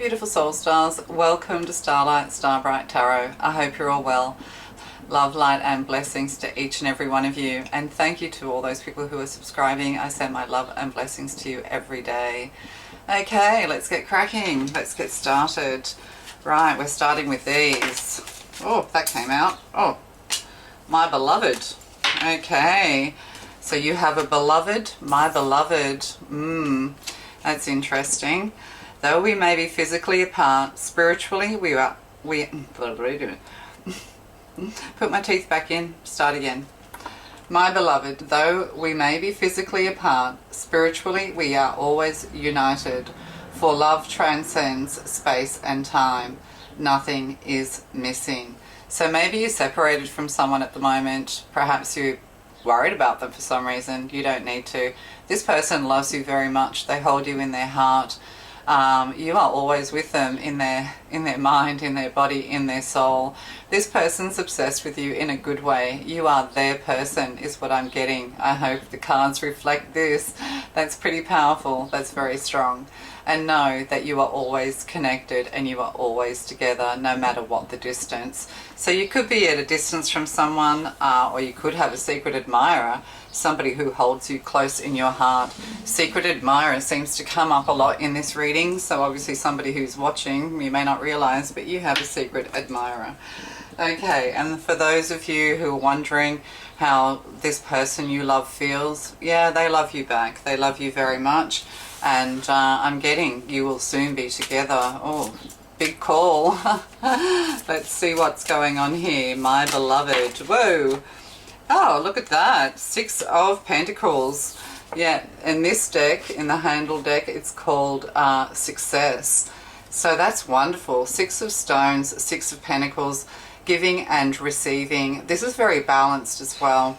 beautiful soul stars, welcome to Starlight, Starbright Tarot. I hope you're all well. Love, light and blessings to each and every one of you, and thank you to all those people who are subscribing. I send my love and blessings to you every day. Okay, let's get cracking. Let's get started. Right, we're starting with these. Oh, that came out. Oh, my beloved. Okay, so you have a beloved, my beloved. That's interesting. Though we may be physically apart, spiritually put my teeth back in, start again. My beloved, though we may be physically apart, spiritually we are always united, for love transcends space and time. Nothing is missing. So maybe you're separated from someone at the moment. Perhaps you're worried about them for some reason. You don't need to. This person loves you very much. They hold you in their heart. You are always with them in their mind, in their body, in their soul. This person's obsessed with you in a good way. You are their person is what I'm getting. I hope the cards reflect this. That's pretty powerful. That's very strong. And know that you are always connected and you are always together, no matter what the distance. So you could be at a distance from someone, or you could have a secret admirer, somebody who holds you close in your heart. Secret admirer seems to come up a lot in this reading, so obviously somebody who's watching, you may not realize, but you have a secret admirer. Okay, and for those of you who are wondering how this person you love feels, yeah, they love you back. They love you very much. And I'm getting you will soon be together. Oh, big call. Let's see what's going on here, my beloved. Whoa. Oh, look at that. 6 of Pentacles. Yeah, in this deck, in the handle deck, it's called Success. So that's wonderful. 6 of Stones, 6 of Pentacles, giving and receiving. This is very balanced as well.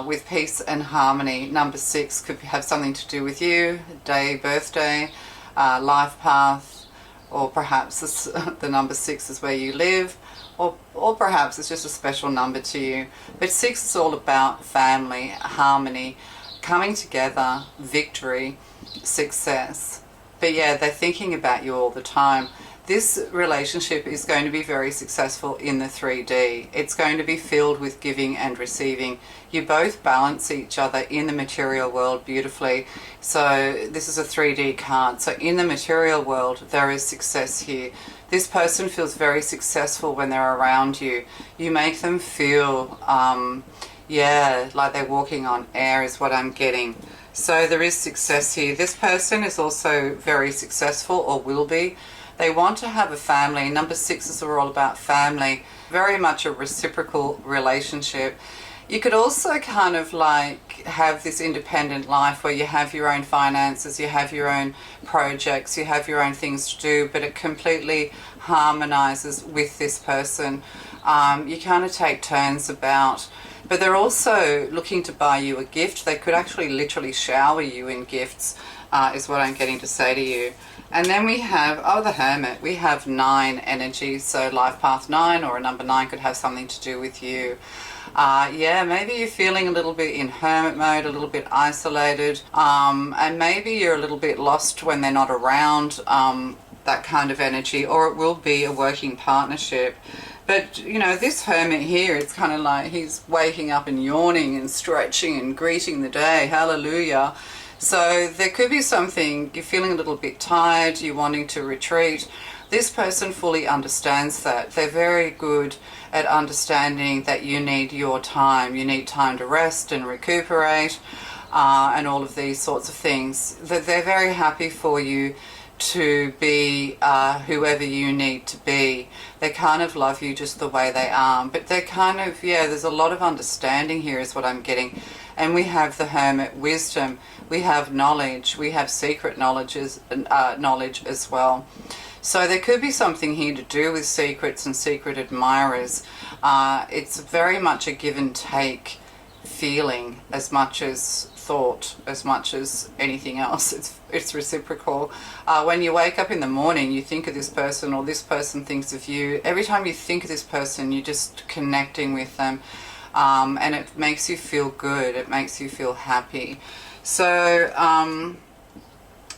With peace and harmony. Number 6 could have something to do with you, day, birthday, life path, or perhaps the number 6 is where you live, or perhaps it's just a special number to you. But 6 is all about family, harmony, coming together, victory, success. But yeah, they're thinking about you all the time. This relationship is going to be very successful in the 3D. It's going to be filled with giving and receiving. You both balance each other in the material world beautifully. So this is a 3D card. So in the material world, there is success here. This person feels very successful when they're around you. You make them feel, like they're walking on air is what I'm getting. So there is success here. This person is also very successful, or will be. They want to have a family. Number 6s are all about family. Very much a reciprocal relationship. You could also kind of like have this independent life where you have your own finances, you have your own projects, you have your own things to do, but it completely harmonizes with this person. You kind of take turns about. But they're also looking to buy you a gift. They could actually literally shower you in gifts, is what I'm getting to say to you. And then we have, the Hermit. We have 9 energy, so life path 9 or a number 9 could have something to do with you. Maybe you're feeling a little bit in hermit mode, a little bit isolated, and maybe you're a little bit lost when they're not around, that kind of energy, or it will be a working partnership. But, you know, this Hermit here, it's kind of like he's waking up and yawning and stretching and greeting the day. Hallelujah. So there could be something, you're feeling a little bit tired, you're wanting to retreat. This person fully understands that. They're very good at understanding that you need your time. You need time to rest and recuperate, and all of these sorts of things. They're very happy for you to be whoever you need to be. They kind of love you just the way they are. But they're kind of, there's a lot of understanding here is what I'm getting. And we have the Hermit, wisdom. We have knowledge. We have secret knowledge as well. So there could be something here to do with secrets and secret admirers. It's very much a give and take feeling as much as thought, as much as anything else. It's reciprocal. When you wake up in the morning, you think of this person, or this person thinks of you. Every time you think of this person, you're just connecting with them. And it makes you feel good. It makes you feel happy. So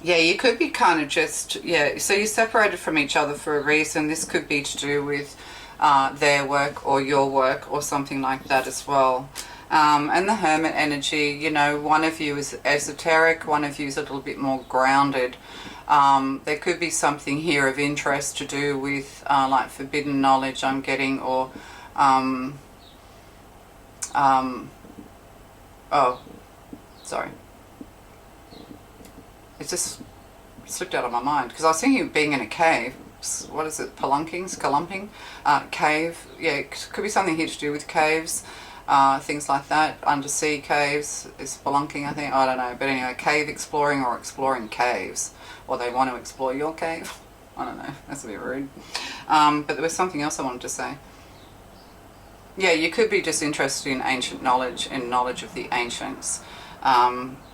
Yeah, you could be kind of just, yeah, so you're separated from each other for a reason. This could be to do with their work or your work or something like that as well. And the Hermit energy, you know, one of you is esoteric, one of you is a little bit more grounded. There could be something here of interest to do with like forbidden knowledge I'm getting, or oh, sorry. It just slipped out of my mind because I was thinking of being in a cave. What is it? Spelunking? Cave. Yeah, it could be something here to do with caves, things like that. Undersea caves is spelunking, I think. I don't know. But anyway, cave exploring or exploring caves. Or they want to explore your cave. I don't know. That's a bit rude. But there was something else I wanted to say. Yeah, you could be just interested in ancient knowledge and knowledge of the ancients.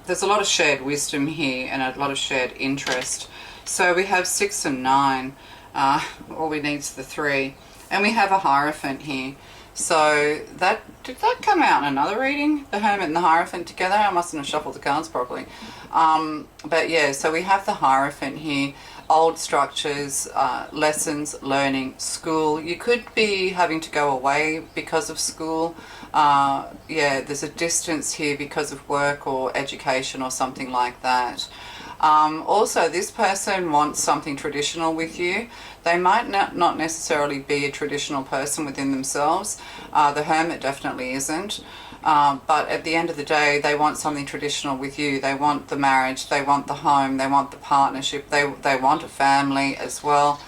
There's a lot of shared wisdom here and a lot of shared interest. So we have 6 and 9. All we need is the 3. And we have a Hierophant here. So that, did that come out in another reading? The Hermit and the Hierophant together? I mustn't have shuffled the cards properly. But yeah, so we have the Hierophant here. Old structures, lessons, learning, school. You could be having to go away because of school. Yeah, there's a distance here because of work or education or something like that. Also, this person wants something traditional with you. They might not necessarily be a traditional person within themselves. The Hermit definitely isn't. But at the end of the day, they want something traditional with you. They want the marriage, they want the home, they want the partnership, they want a family as well.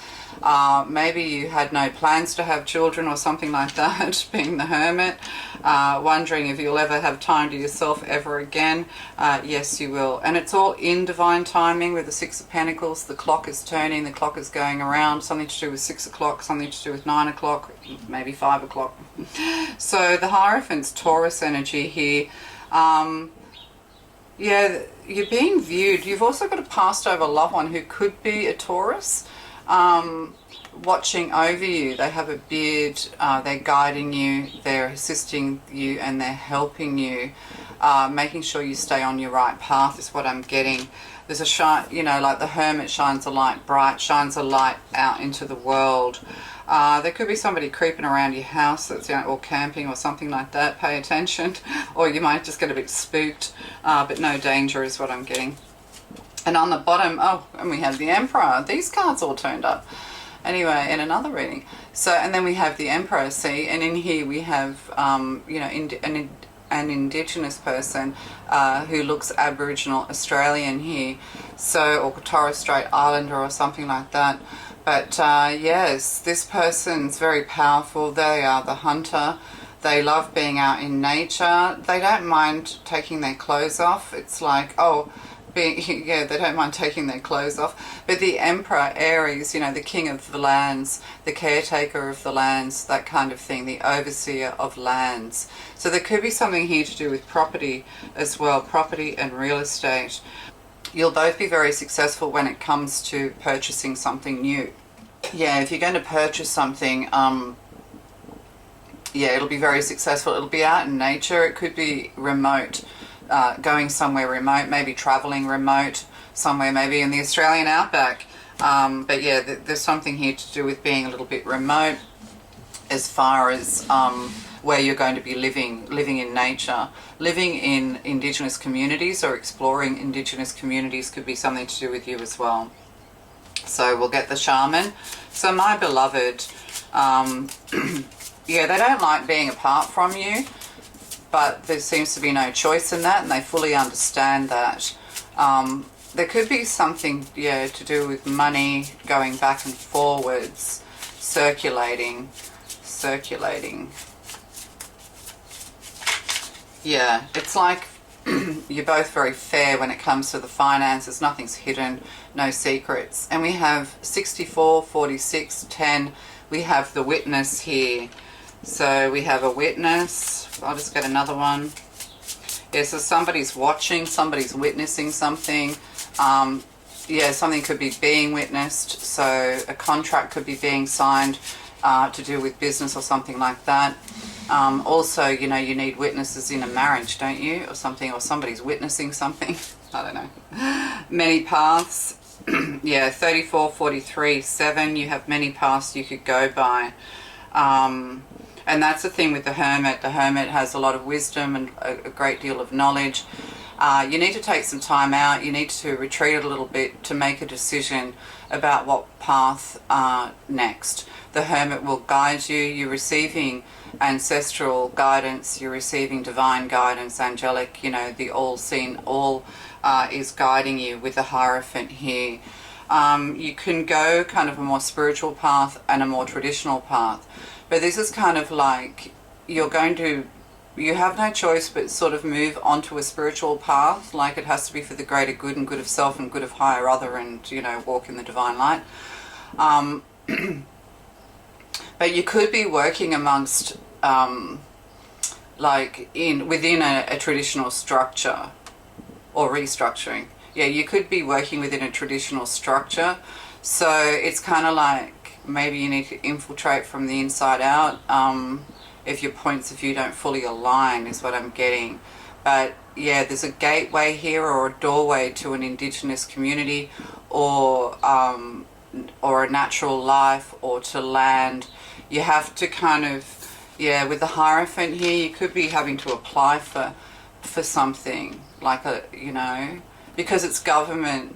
Maybe you had no plans to have children or something like that, being the Hermit. Wondering if you'll ever have time to yourself ever again. Yes, you will. And it's all in divine timing with the 6 of Pentacles. The clock is turning, the clock is going around. Something to do with 6 o'clock, something to do with 9 o'clock, maybe 5 o'clock. So the Hierophant's Taurus energy here. Yeah, you're being viewed. You've also got a passed over loved one who could be a Taurus. Watching over you. They have a beard, they're guiding you, they're assisting you, and they're helping you, making sure you stay on your right path is what I'm getting. There's a shine, you know, like the Hermit shines a light bright, shines a light out into the world. There could be somebody creeping around your house that's, you know, or camping or something like that. Pay attention. Or you might just get a bit spooked, but no danger is what I'm getting. And on the bottom, oh, and we have the Emperor. These cards all turned up. Anyway, in another reading. So, and then we have the Emperor, see, and in here we have, you know, an Indigenous person who looks Aboriginal Australian here. So, or Torres Strait Islander or something like that. But yes, this person's very powerful. They are the hunter. They love being out in nature. They don't mind taking their clothes off. It's like, oh, yeah, they don't mind taking their clothes off. But the Emperor, Aries, you know, the king of the lands, the caretaker of the lands, that kind of thing, the overseer of lands. So there could be something here to do with property as well, property and real estate. You'll both be very successful when it comes to purchasing something new. Yeah, if you're going to purchase something, yeah, it'll be very successful. It'll be out in nature. It could be remote. Going somewhere remote, maybe traveling remote, somewhere maybe in the Australian outback. But yeah, there's something here to do with being a little bit remote as far as where you're going to be living in nature. Living in Indigenous communities or exploring Indigenous communities could be something to do with you as well. So we'll get the Shaman. So my beloved, yeah, they don't like being apart from you. But there seems to be no choice in that, and they fully understand that. There could be something, yeah, to do with money going back and forwards, circulating. Yeah, it's like you're both very fair when it comes to the finances. Nothing's hidden, no secrets. And we have 64, 46, 10. We have the Witness here. So we have a Witness. I'll just get another one. Yeah, so somebody's watching, somebody's witnessing something. Yeah, something could be being witnessed. So a contract could be being signed to do with business or something like that. Also, you know, you need witnesses in a marriage, don't you? Or something, or somebody's witnessing something. I don't know. Many paths. Yeah, 34, 43, 7. You have many paths you could go by. And that's the thing with the Hermit. The Hermit has a lot of wisdom and a great deal of knowledge. You need to take some time out. You need to retreat a little bit to make a decision about what path next. The Hermit will guide you. You're receiving ancestral guidance. You're receiving divine guidance, angelic, the all-seen, all is guiding you with the Hierophant here. You can go kind of a more spiritual path and a more traditional path. But this is kind of like you have no choice but sort of move onto a spiritual path, like it has to be for the greater good and good of self and good of higher other, and walk in the divine light. But you could be working amongst within a traditional structure, or restructuring. Yeah, you could be working within a traditional structure. So it's kind of like maybe you need to infiltrate from the inside out. If your points of view don't fully align, is what I'm getting. But yeah, there's a gateway here, or a doorway to an Indigenous community, or a natural life, or to land. You have to kind of, with the Hierophant here, you could be having to apply for something, like because it's government,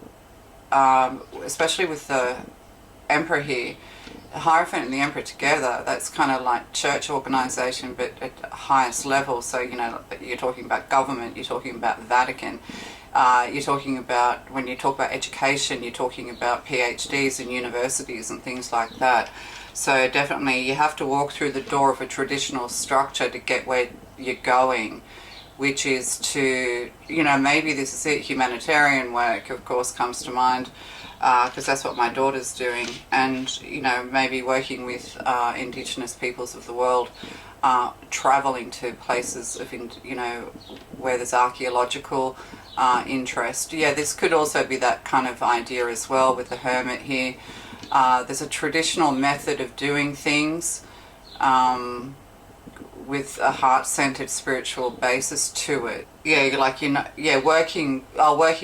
especially with the Emperor here. The Hierophant and the Emperor together, that's kind of like church organization, but at the highest level. So, you're talking about government, you're talking about Vatican, you're talking about, when you talk about education, you're talking about PhDs and universities and things like that. So definitely you have to walk through the door of a traditional structure to get where you're going, which is to, maybe this is it, humanitarian work, of course, comes to mind. Because that's what my daughter's doing, and maybe working with Indigenous peoples of the world, traveling to places of where there's archaeological interest. Yeah, this could also be that kind of idea as well with the Hermit here. There's a traditional method of doing things with a heart-centered spiritual basis to it. Yeah, working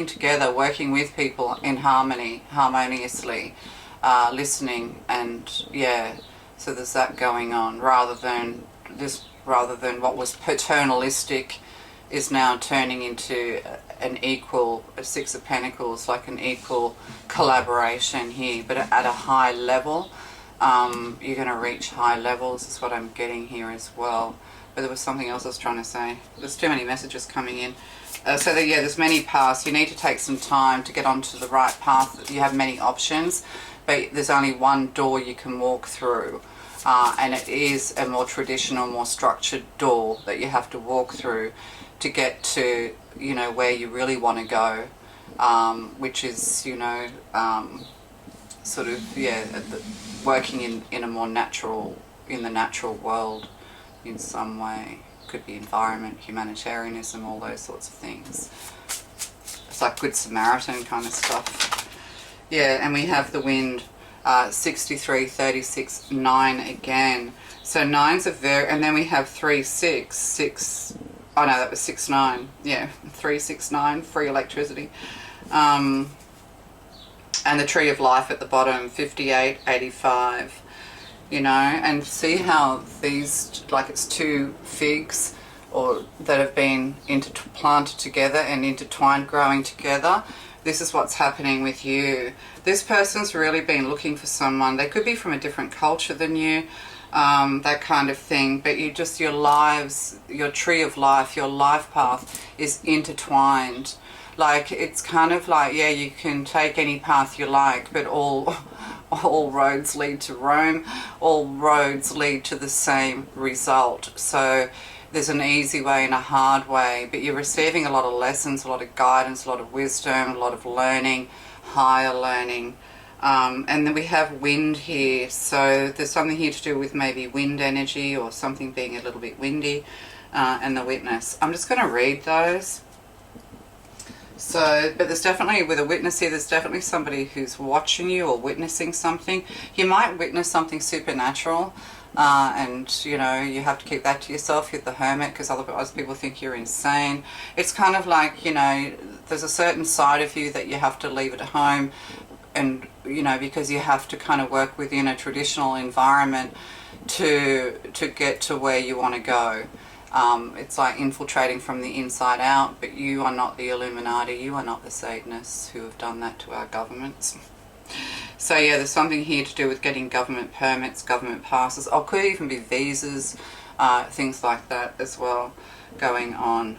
together, working with people in harmoniously, listening, and so there's that going on, rather than what was paternalistic is now turning into an equal, a Six of Pentacles, like an equal collaboration here, but at a high level. You're going to reach high levels, is what I'm getting here as well. But there was something else I was trying to say. There's too many messages coming in. There's many paths. You need to take some time to get onto the right path. You have many options, but there's only one door you can walk through. And it is a more traditional, more structured door that you have to walk through to get to, where you really want to go, which is, working in a more natural, in the natural world in some way. Could be environment, humanitarianism, all those sorts of things. It's like Good Samaritan kind of stuff. Yeah, and we have the wind, 63, 36, 9 again. So 9's a very, and then we have 3, 6, 6, oh no, that was 6, 9. Yeah, 3, 6, 9, free electricity. And the Tree of Life at the bottom, 58, 85. And see how these, like it's two figs or that have been planted together and intertwined, growing together. This is what's happening with you. This person's really been looking for someone. They could be from a different culture than you, that kind of thing. But your lives, your tree of life, your life path is intertwined. Like, it's kind of like, you can take any path you like, but all roads lead to Rome. All roads lead to the same result. So there's an easy way and a hard way, but you're receiving a lot of lessons, a lot of guidance, a lot of wisdom, a lot of learning, higher learning. And then we have wind here. So there's something here to do with maybe wind energy or something being a little bit windy, and the witness. I'm just going to read those. So, but there's definitely, with a witness here, there's definitely somebody who's watching you or witnessing something. You might witness something supernatural. and you know, you have to keep that to yourself. You're the hermit, because otherwise people think you're insane. It's kind of like, you know, there's a certain side of you that you have to leave at home, and you know, because you have to kind of work within a traditional environment to get to where you want to go. It's like infiltrating from the inside out, but you are not the Illuminati, you are not the Satanists who have done that to our governments. So yeah, there's something here to do with getting government permits, government passes, or could even be visas, things like that as well going on.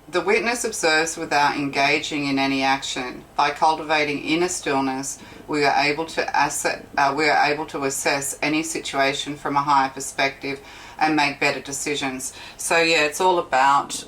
The witness observes without engaging in any action. By cultivating inner stillness, we are able to assess any situation from a higher perspective and make better decisions. So yeah, it's all about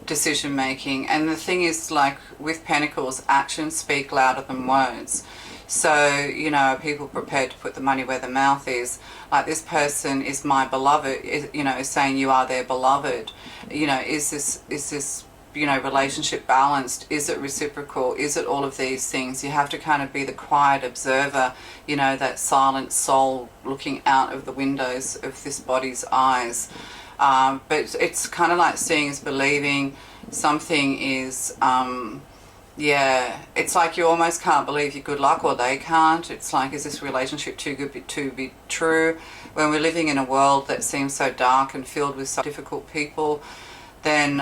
decision making. And the thing is, like with Pentacles, actions speak louder than words. So, you know, are people prepared to put the money where the mouth is? Like, this person is my beloved, you know, is saying you are their beloved. You know, is this, you know, relationship balanced? Is it reciprocal? Is it all of these things? You have to kind of be the quiet observer, you know, that silent soul looking out of the windows of this body's eyes. But it's kind of like seeing is believing. Something is... yeah, it's like you almost can't believe your good luck, or they can't. It's like, is this relationship too good to be true? When we're living in a world that seems so dark and filled with so difficult people, then,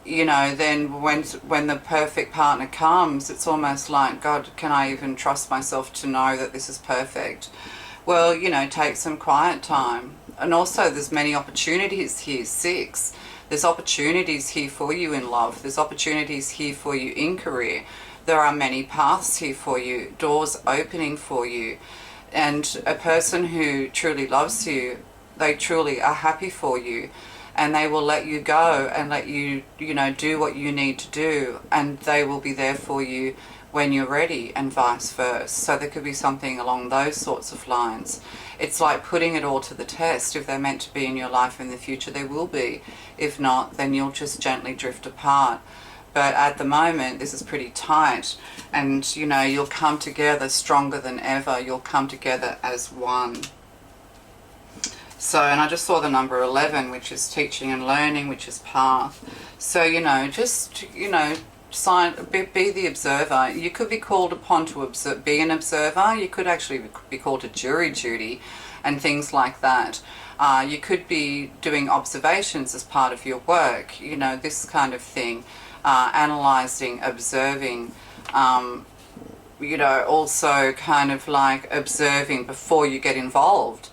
you know, then when the perfect partner comes, it's almost like, God, can I even trust myself to know that this is perfect? Well, you know, take some quiet time. And also there's many opportunities here, 6. There's opportunities here for you in love. There's opportunities here for you in career. There are many paths here for you, doors opening for you. And a person who truly loves you, they truly are happy for you. And they will let you go and let you, you know, do what you need to do. And they will be there for you when you're ready, and vice versa. So there could be something along those sorts of lines. It's like putting it all to the test. If they're meant to be in your life in the future, they will be. If not, then you'll just gently drift apart. But at the moment, this is pretty tight, and you know, you'll come together stronger than ever. You'll come together as one. So, and I just saw the number 11, which is teaching and learning, which is path. So, you know, just, you know, be the observer. You could be called upon to be an observer. You could actually be called to jury duty and things like that. You could be doing observations as part of your work, you know, this kind of thing. Analyzing, observing, you know, also kind of like observing before you get involved,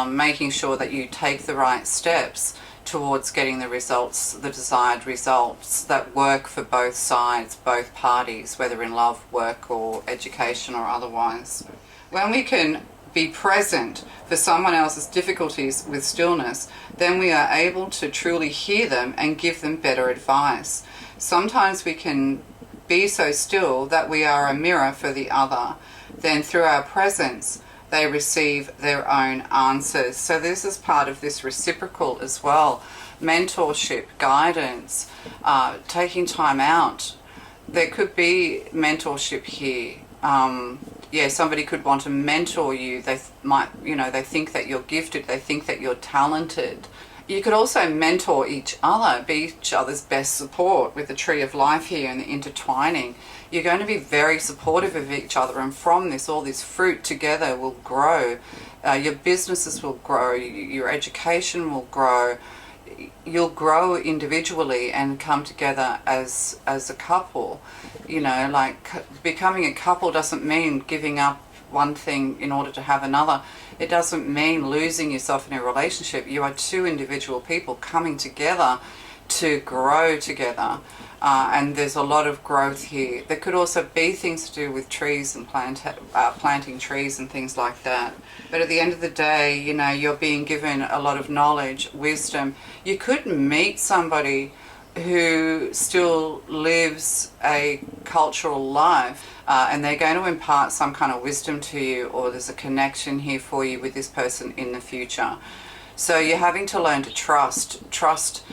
making sure that you take the right steps towards getting the results, the desired results that work for both sides, both parties, whether in love, work, or education, or otherwise. When we can be present for someone else's difficulties with stillness, then we are able to truly hear them and give them better advice. Sometimes we can be so still that we are a mirror for the other. Then through our presence, they receive their own answers. So this is part of this reciprocal as well. Mentorship, guidance, taking time out. There could be mentorship here. Yeah, somebody could want to mentor you. They might, you know, they think that you're gifted. They think that you're talented. You could also mentor each other, be each other's best support with the tree of life here and the intertwining. You're going to be very supportive of each other, and from this, all this fruit together will grow. Your businesses will grow, your education will grow. You'll grow individually and come together as a couple. You know, like becoming a couple doesn't mean giving up one thing in order to have another. It doesn't mean losing yourself in a relationship. You are two individual people coming together to grow together. And there's a lot of growth here. There could also be things to do with trees and planting trees and things like that. But at the end of the day, you know, you're being given a lot of knowledge, wisdom. You could meet somebody who still lives a cultural life, and they're going to impart some kind of wisdom to you, or there's a connection here for you with this person in the future. So you're having to learn to trust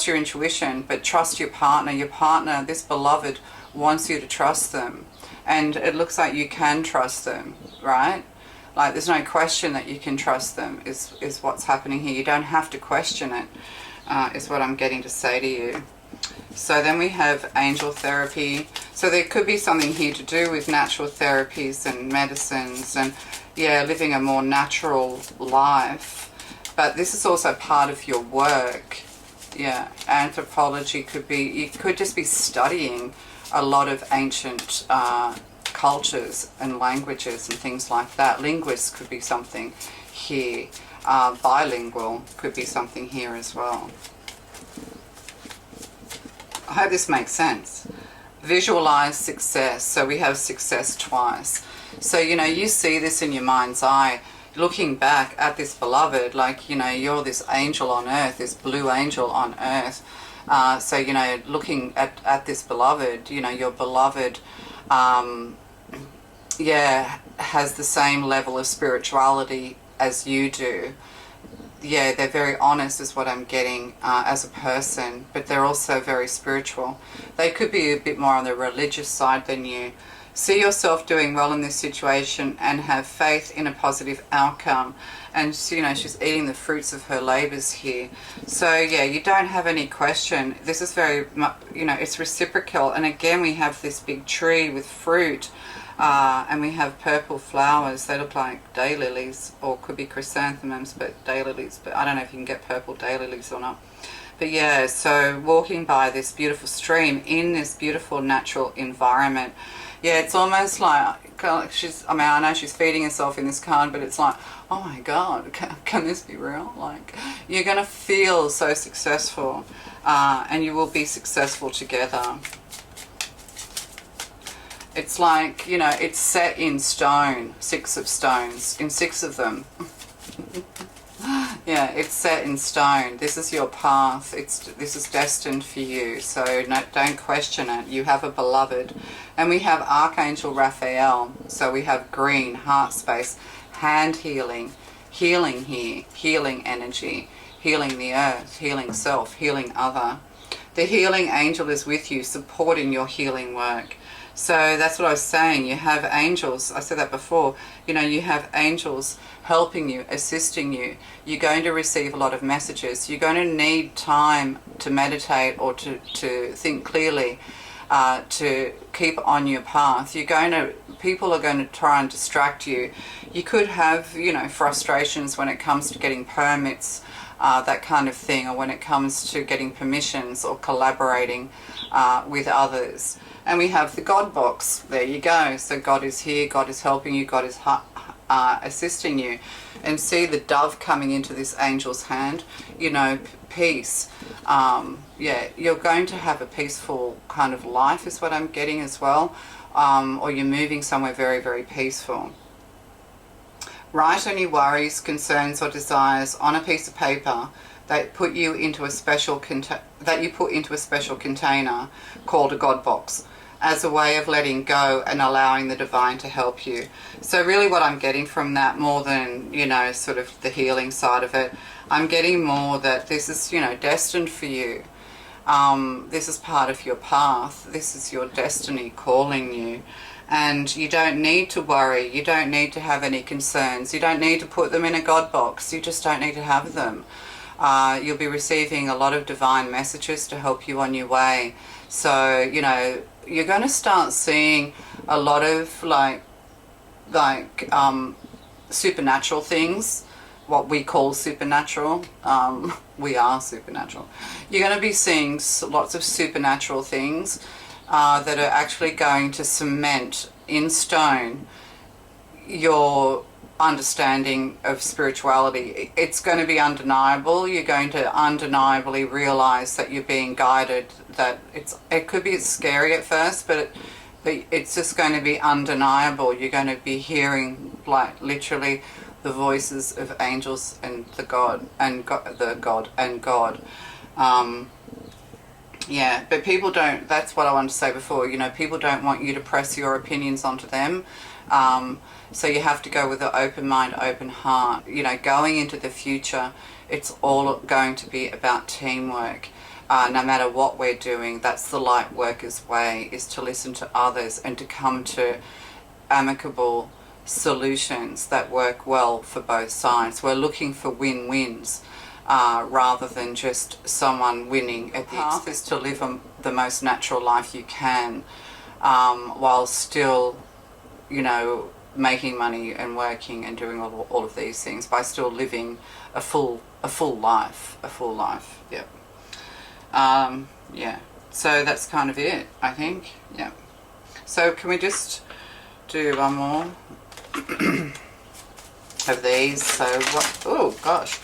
your intuition, but trust your partner. Your partner, this beloved, wants you to trust them. And it looks like you can trust them, right? Like, there's no question that you can trust them, is what's happening here. You don't have to question it, is what I'm getting to say to you. So then we have angel therapy. So there could be something here to do with natural therapies and medicines and, yeah, living a more natural life. But this is also part of your work. Yeah, anthropology could be, you could just be studying a lot of ancient cultures and languages and things like that. Linguists could be something here. Bilingual could be something here as well. I hope this makes sense. Visualize success. So we have success twice. So, you know, you see this in your mind's eye, looking back at this beloved, like, you know, you're this angel on earth, this blue angel on earth. So, you know, looking at this beloved, you know, your beloved, yeah, has the same level of spirituality as you do. Yeah, they're very honest is what I'm getting as a person, but they're also very spiritual. They could be a bit more on the religious side than you. See yourself doing well in this situation and have faith in a positive outcome. And, you know, she's eating the fruits of her labors here. So, yeah, you don't have any question. This is very, you know, it's reciprocal. And again, we have this big tree with fruit. And we have purple flowers. They look like daylilies, or could be chrysanthemums, but daylilies. But I don't know if you can get purple daylilies or not. But yeah, so walking by this beautiful stream in this beautiful natural environment. Yeah, it's almost like she's, I mean, I know she's feeding herself in this card, but it's like, oh my God, can this be real? Like, you're going to feel so successful, and you will be successful together. It's like, you know, it's set in stone, 6 of stones, in 6 of them. Yeah, it's set in stone. This is your path. This is destined for you. So no, don't question it. You have a beloved. And we have Archangel Raphael. So we have green, heart space, hand healing, healing here, healing energy, healing the earth, healing self, healing other. The healing angel is with you, supporting your healing work. So that's what I was saying. You have angels. I said that before. You know, you have angels helping you, assisting you. You're going to receive a lot of messages. You're going to need time to meditate or to think clearly, to keep on your path. People are going to try and distract you. You could have, you know, frustrations when it comes to getting permits, that kind of thing, or when it comes to getting permissions or collaborating with others. And we have the God box. There you go. So God is here. God is helping you. God is assisting you. And see the dove coming into this angel's hand. You know, peace. Yeah, you're going to have a peaceful kind of life is what I'm getting as well. Or you're moving somewhere very, very peaceful. Write any worries, concerns or desires on a piece of paper that put you into a special container called a God box, as a way of letting go and allowing the divine to help you. So really what I'm getting from that, more than, you know, sort of the healing side of it, I'm getting more that this is, you know, destined for you. This is part of your path. This is your destiny calling you. And you don't need to worry. You don't need to have any concerns. You don't need to put them in a God box. You just don't need to have them. You'll be receiving a lot of divine messages to help you on your way. So, you know, you're going to start seeing a lot of like supernatural things, what we call supernatural. We are supernatural. You're going to be seeing lots of supernatural things that are actually going to cement in stone your understanding of spirituality. It's going to be undeniable. You're going to undeniably realize that you're being guided, that it could be scary at first, but it's just going to be undeniable. You're going to be hearing like literally the voices of angels and the God. Yeah, but people don't, that's what I wanted to say before, you know, people don't want you to press your opinions onto them. So you have to go with an open mind, open heart. You know, going into the future, it's all going to be about teamwork. No matter what we're doing, that's the light worker's way, is to listen to others and to come to amicable solutions that work well for both sides. We're looking for win-wins rather than just someone winning at the expense. Is to live the most natural life you can while still, you know, making money and working and doing all of these things, by still living a full life. Yep. Yeah, so that's kind of it, I think. Yeah, so can we just do one more of these? So what, oh gosh,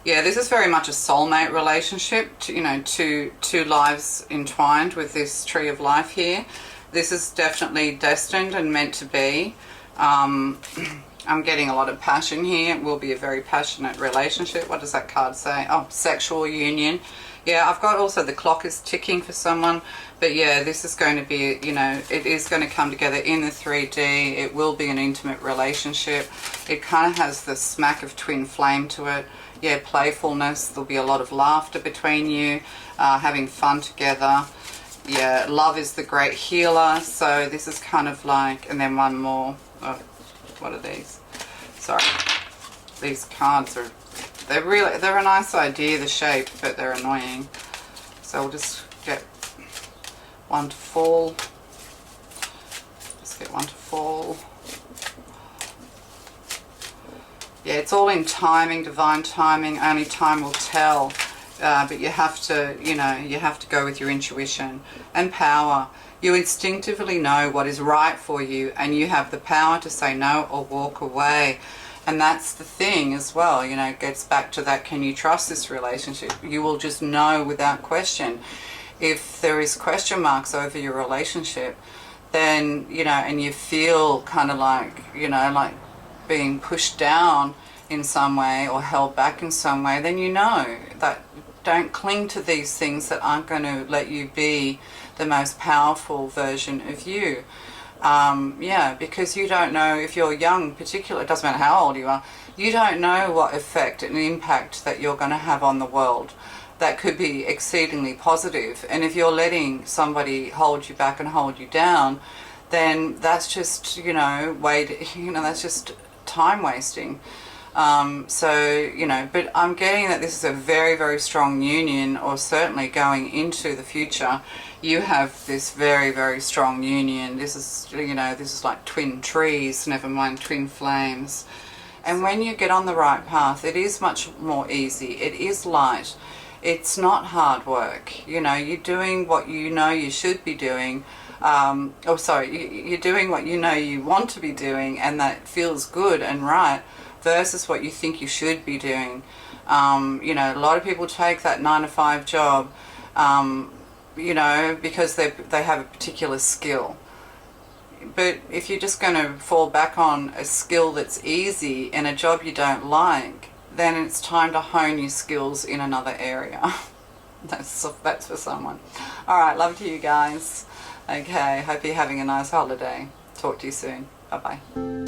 yeah, this is very much a soulmate relationship, you know, two lives entwined with this tree of life here. This is definitely destined and meant to be. I'm getting a lot of passion here. It will be a very passionate relationship. What does that card say? Oh, sexual union. Yeah, I've got also the clock is ticking for someone. But yeah, this is going to be, you know, it is going to come together in the 3D. It will be an intimate relationship. It kind of has the smack of twin flame to it. Yeah, playfulness. There'll be a lot of laughter between you, having fun together. Yeah, love is the great healer. So this is kind of like, and then one more. Oh, what are these? Sorry. These cards are, they're a nice idea, the shape, but they're annoying. So we'll just get one to fall. Let's get one to fall. Yeah, it's all in timing, divine timing. Only time will tell. But you have to, you know, you have to go with your intuition and power. You instinctively know what is right for you, and you have the power to say no or walk away. And that's the thing as well, you know, it gets back to that, can you trust this relationship? You will just know without question. If there is question marks over your relationship, then, you know, and you feel kind of like, you know, like being pushed down in some way or held back in some way, then you know that don't cling to these things that aren't going to let you be the most powerful version of you. Yeah, because you don't know, if you're young particularly, it doesn't matter how old you are, you don't know what effect and impact that you're going to have on the world. That could be exceedingly positive. And if you're letting somebody hold you back and hold you down, then that's just, you know, that's just time wasting. So, you know, but I'm getting that this is a very, very strong union, or certainly going into the future, you have this very, very strong union. This is, you know, this is like twin trees, never mind twin flames. And when you get on the right path, it is much more easy. It is light. It's not hard work. You know, you're doing what you know you should be doing. You're doing what you know you want to be doing, and that feels good and right, versus what you think you should be doing. You know, a lot of people take that 9-to-5 job, you know, because they have a particular skill. But if you're just going to fall back on a skill that's easy in a job you don't like, then it's time to hone your skills in another area. That's for someone. All right, love to you guys. Okay, hope you're having a nice holiday. Talk to you soon. Bye-bye.